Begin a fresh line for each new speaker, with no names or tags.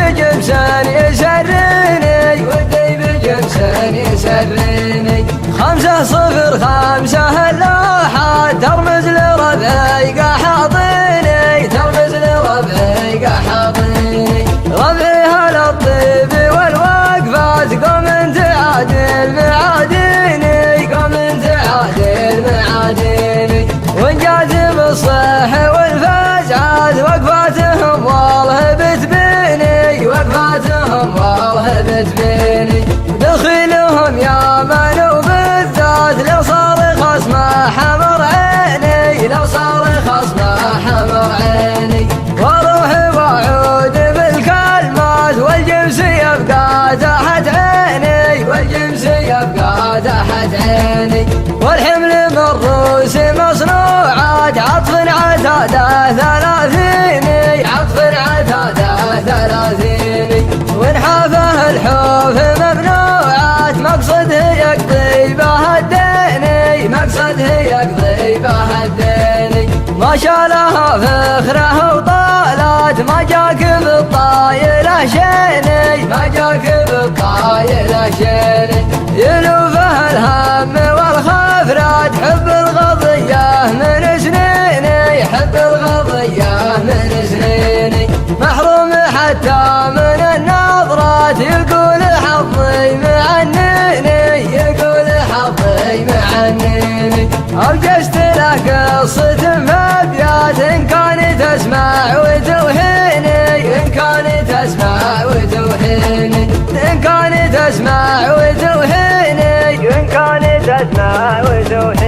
بجمسان يسرني ودي بجمسان يسرني 5-0-5 اللوحة ترمز لربيع حاضني ترمز لربيع حاضني ربيها للطيب والوقفات قوم تعادل معادني قوم تعادل معادني وانجاز بالصح والفزعات وقفاتهم والله بتبيني وقفاتهم والله بتبيني دخيلهم يا من وبالذات لو صار خصمه حمر عيني لو صار خصمه حمر عيني واروح واعود بالكلمات والجمس يبقى تحت عيني والجمس يبقى تحت عيني والحمل من روس مصنوعات عطف عتاده ثلاثيني عطف عتاده ثلاثيني ونحافه الحوف ممنوعات مقصده يقضي به الديني مقصده يقضي به الديني ما شالها فخره وطالات ما جاك بالطايله شيني ما جاك بالطايله شيني يلوفه الهم والخفرات حب الغضيه من سنيني حب الغضيه من سنيني محروم حتى من النظرات يقول حظي معنيني يقول حظي معنيني أوجزت له قصة فابيات إن كان تسمع وتوهيني إن كان تسمع وتوهيني إن كان تسمع وتوهيني إن كان تسمع وتوهيني